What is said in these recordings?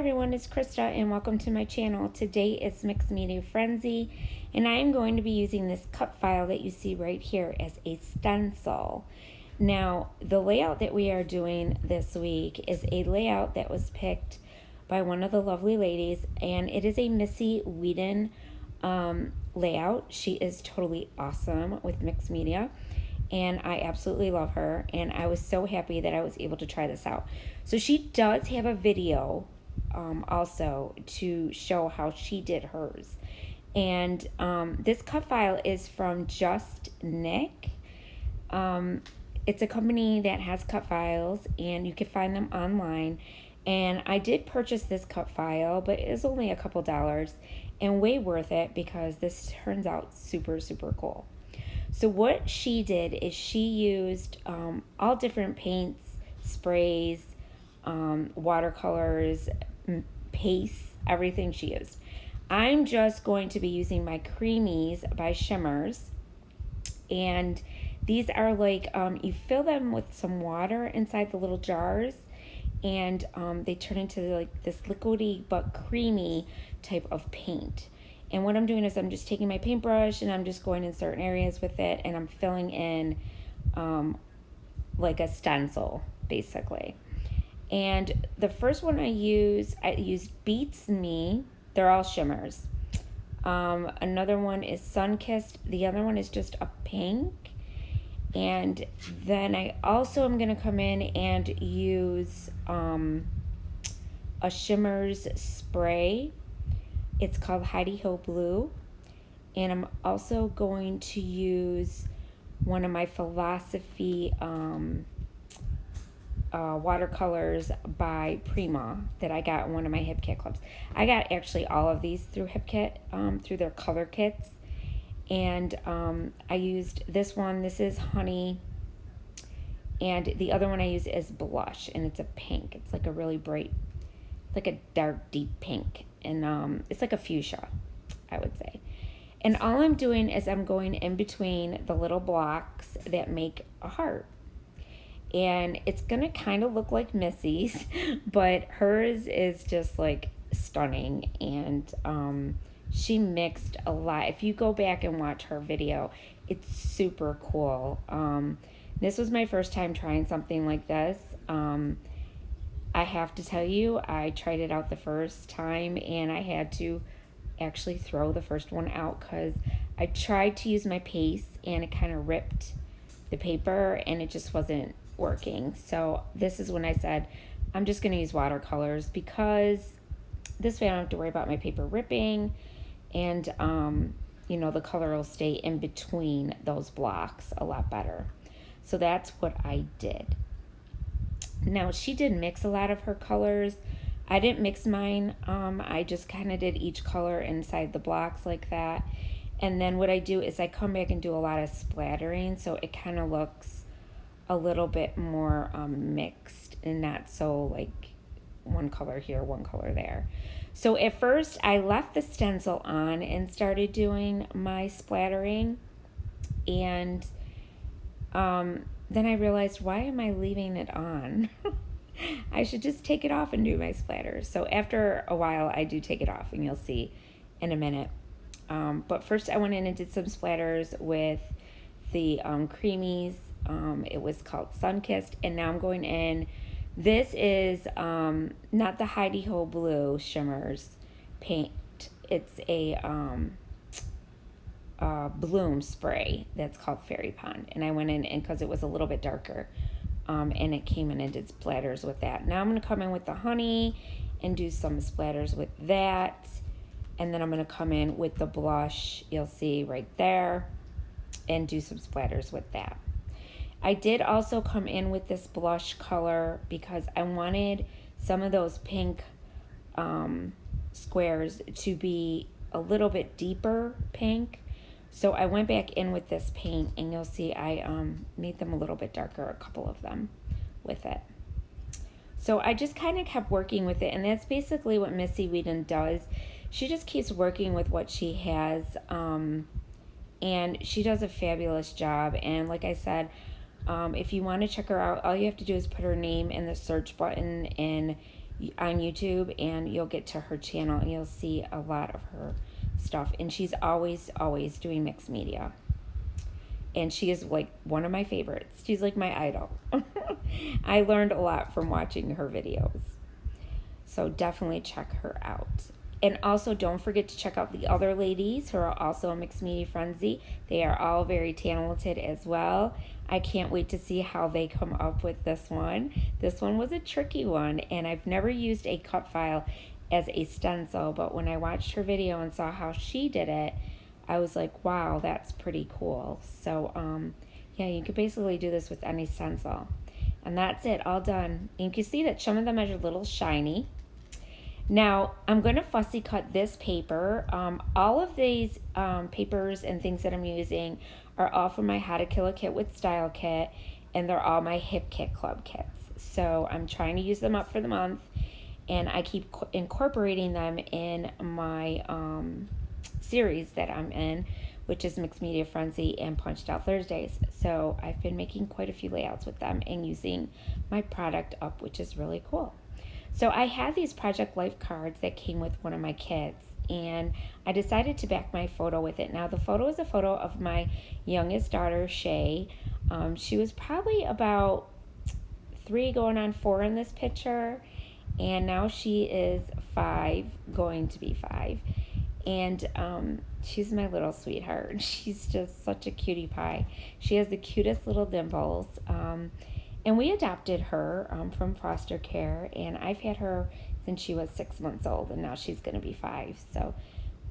everyone, it's Krista and welcome to my channel. Today is Mixed Media Frenzy and I am going to be using this cut file that you see right here as a stencil. Now, the layout that we are doing this week is a layout that was picked by one of the lovely ladies, and it is a Missy Whedon layout. She is totally awesome with mixed media and I absolutely love her, and I was so happy that I was able to try this out. So she does have a video also to show how she did hers. And this cut file is from Just Nick. It's a company that has cut files and you can find them online. And I did purchase this cut file, but it is only a couple dollars and way worth it because this turns out super, super cool. So what she did is she used all different paints, sprays, watercolors, pastes, everything she used. I'm just going to be using my Creamies by Shimmers. And these are like, you fill them with some water inside the little jars and they turn into like this liquidy but creamy type of paint. And what I'm doing is I'm just taking my paintbrush and I'm just going in certain areas with it and I'm filling in like a stencil, basically. And the first one I used Beats Me. They're all shimmers. Another one is Sunkissed. The other one is just a pink. And then I also am going to come in and use a Shimmers spray. It's called Heidi Ho Blue. And I'm also going to use one of my Philosophy watercolors by Prima that I got in one of my Hip Kit clubs. I got actually all of these through Hip Kit, through their color kits. And I used this one. This is Honey. And the other one I use is Blush. And it's a pink. It's like a really bright, like a dark, deep pink. And it's like a fuchsia, I would say. And all I'm doing is I'm going in between the little blocks that make a heart. And it's going to kind of look like Missy's, but hers is just like stunning. And she mixed a lot. If you go back and watch her video, it's super cool. This was my first time trying something like this. I have to tell you, I tried it out the first time and I had to actually throw the first one out because I tried to use my paste and it kind of ripped the paper and it just wasn't working. So this is when I said, I'm just going to use watercolors because this way I don't have to worry about my paper ripping and, you know, the color will stay in between those blocks a lot better. So that's what I did. Now, she did mix a lot of her colors. I didn't mix mine. I just kind of did each color inside the blocks like that. And then what I do is I come back and do a lot of splattering, so it kind of looks a little bit more mixed and not so like one color here, one color there. So at first, I left the stencil on and started doing my splattering. And then I realized, why am I leaving it on? I should just take it off and do my splatters. So after a while, I do take it off, and you'll see in a minute. But first, I went in and did some splatters with the Creamies. It was called Sunkissed, and now I'm going in. This is not the Heidi Ho Blue Shimmers paint. It's a bloom spray that's called Fairy Pond, and I went in and because it was a little bit darker, and it came in and did splatters with that. Now I'm going to come in with the Honey and do some splatters with that, and then I'm going to come in with the blush, you'll see right there, and do some splatters with that. I did also come in with this blush color because I wanted some of those pink squares to be a little bit deeper pink. So I went back in with this paint, and you'll see I made them a little bit darker, a couple of them with it. So I just kind of kept working with it, and that's basically what Missy Whedon does. She just keeps working with what she has, and she does a fabulous job. And like I said, if you want to check her out, all you have to do is put her name in the search button in on YouTube, and you'll get to her channel and you'll see a lot of her stuff. And she's always doing mixed media. And she is like one of my favorites. She's like my idol. I learned a lot from watching her videos. So definitely check her out. And also don't forget to check out the other ladies who are also a Mixed Media Frenzy. They are all very talented as well. I can't wait to see how they come up with this one. This one was a tricky one, and I've never used a cut file as a stencil, but when I watched her video and saw how she did it, I was like, wow, that's pretty cool. So yeah, you could basically do this with any stencil. And that's it, all done. And you can see that some of them are a little shiny. Now, I'm going to fussy cut this paper. All of these papers and things that I'm using are all from my How to Kill a Kit with Style kit, and they're all my Hip Kit Club kits. So I'm trying to use them up for the month, and I keep incorporating them in my series that I'm in, which is Mixed Media Frenzy and Punched Out Thursdays. So I've been making quite a few layouts with them and using my product up, which is really cool. So I had these Project Life cards that came with one of my kits, and I decided to back my photo with it. Now the photo is a photo of my youngest daughter, Shay. She was probably about 3 going on 4 in this picture, and now she is 5, going to be 5. And she's my little sweetheart. She's just such a cutie pie. She has the cutest little dimples. And we adopted her from foster care, and I've had her since she was 6 months old, and now she's going to be 5. So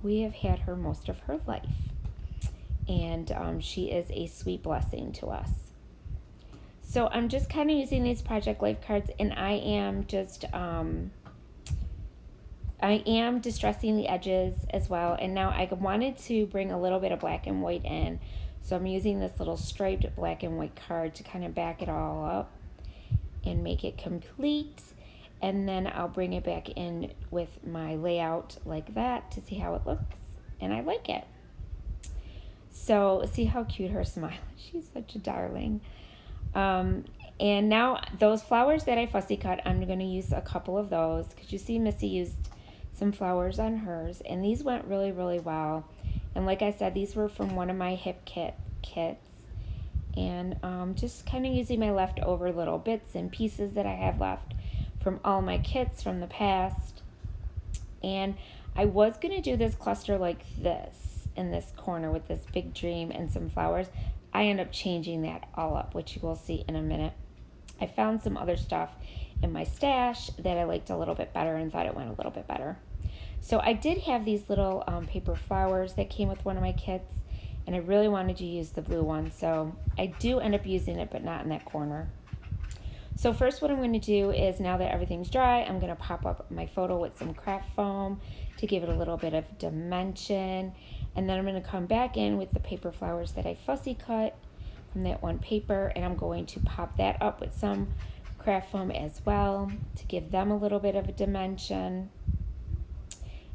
we have had her most of her life, and she is a sweet blessing to us. So I'm just kind of using these Project Life cards, and I am just distressing the edges as well. And now I wanted to bring a little bit of black and white in. So I'm using this little striped black and white card to kind of back it all up and make it complete. And then I'll bring it back in with my layout like that to see how it looks. And I like it. So see how cute her smile is. She's such a darling. And now those flowers that I fussy cut, I'm going to use a couple of those, because you see Missy used some flowers on hers, and these went really, really well. And like I said, these were from one of my Hip kits. And just kind of using my leftover little bits and pieces that I have left from all my kits from the past. And I was going to do this cluster like this in this corner with this big dream and some flowers. I end up changing that all up, which you will see in a minute. I found some other stuff in my stash that I liked a little bit better and thought it went a little bit better. So I did have these little paper flowers that came with one of my kits, and I really wanted to use the blue one, so I do end up using it, but not in that corner. So first what I'm going to do is, now that everything's dry, I'm going to pop up my photo with some craft foam to give it a little bit of dimension, and then I'm going to come back in with the paper flowers that I fussy cut from that one paper, and I'm going to pop that up with some craft foam as well to give them a little bit of a dimension.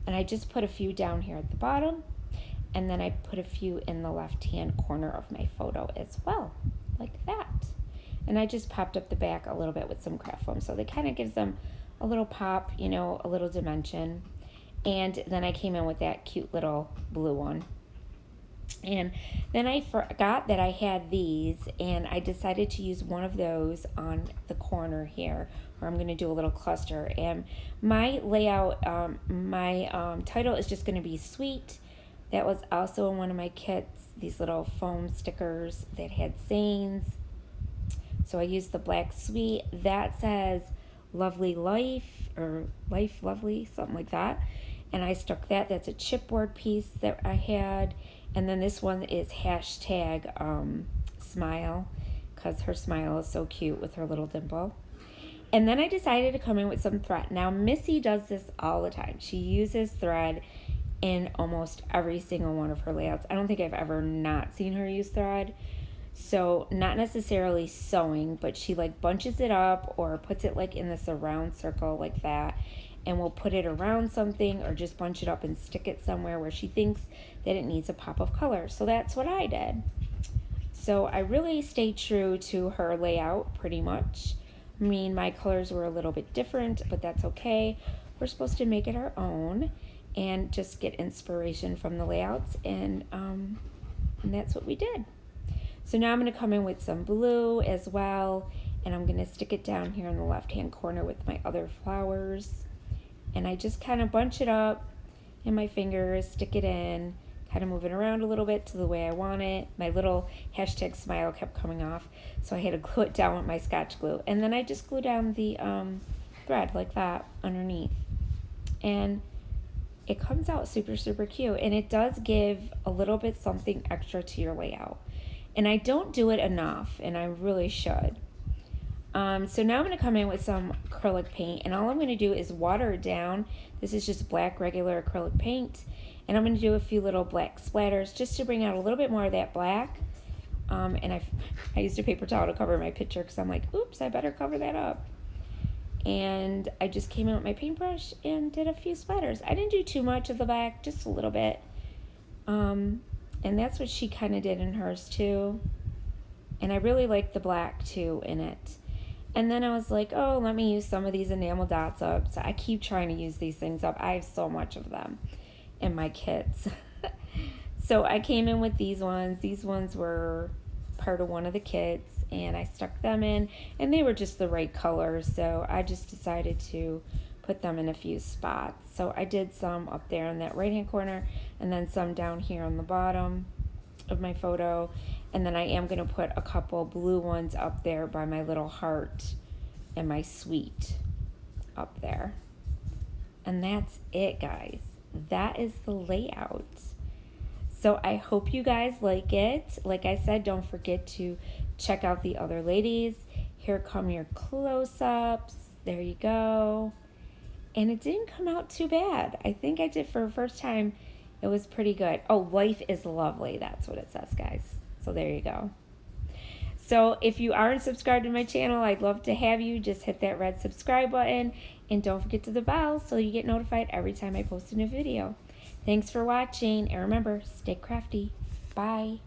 And I just put a few down here at the bottom, and then I put a few in the left-hand corner of my photo as well, like that. And I just popped up the back a little bit with some craft foam, so that kind of gives them a little pop, you know, a little dimension. And then I came in with that cute little blue one. And then I forgot that I had these, and I decided to use one of those on the corner here, where I'm going to do a little cluster. And my layout, my title is just going to be Sweet. That was also in one of my kits, these little foam stickers that had sayings. So I used the black Sweet. That says Lovely Life, or Life Lovely, something like that. And I stuck that. That's a chipboard piece that I had. And then this one is hashtag smile, because her smile is so cute with her little dimple. And then I decided to come in with some thread. Now Missy does this all the time. She uses thread in almost every single one of her layouts. I don't think I've ever not seen her use thread. So not necessarily sewing, but she like bunches it up or puts it like in this around circle like that, and we'll put it around something or just bunch it up and stick it somewhere where she thinks that it needs a pop of color. So that's what I did. So I really stayed true to her layout pretty much. I mean, my colors were a little bit different, but that's okay. We're supposed to make it our own and just get inspiration from the layouts, and that's what we did. So now I'm going to come in with some blue as well, and I'm going to stick it down here in the left-hand corner with my other flowers. And I just kind of bunch it up in my fingers, stick it in, kind of move it around a little bit to the way I want it. My little hashtag smile kept coming off, so I had to glue it down with my Scotch glue. And then I just glue down the thread like that underneath. And it comes out super, super cute. And it does give a little bit something extra to your layout. And I don't do it enough, and I really should. So now I'm going to come in with some acrylic paint, and all I'm going to do is water it down. This is just black regular acrylic paint, and I'm going to do a few little black splatters just to bring out a little bit more of that black. And I used a paper towel to cover my picture because I'm like, oops, I better cover that up. And I just came in with my paintbrush and did a few splatters. I didn't do too much of the black, just a little bit. And that's what she kind of did in hers too. And I really like the black too in it. And then I was like, oh, let me use some of these enamel dots up. So I keep trying to use these things up. I have so much of them in my kits. So I came in with these ones. These ones were part of one of the kits, and I stuck them in, and they were just the right color. So I just decided to put them in a few spots. So I did some up there in that right-hand corner, and then some down here on the bottom of my photo. And then I am going to put a couple blue ones up there by my little heart and my sweet up there. And that's it, guys. That is the layout. So I hope you guys like it. Like I said, don't forget to check out the other ladies. Here come your close-ups. There you go. And it didn't come out too bad. I think I did for the first time. It was pretty good. Oh, life is lovely. That's what it says, guys. So there you go. So if you aren't subscribed to my channel, I'd love to have you. Just hit that red subscribe button. And don't forget to the bell so you get notified every time I post a new video. Thanks for watching. And remember, stay crafty. Bye.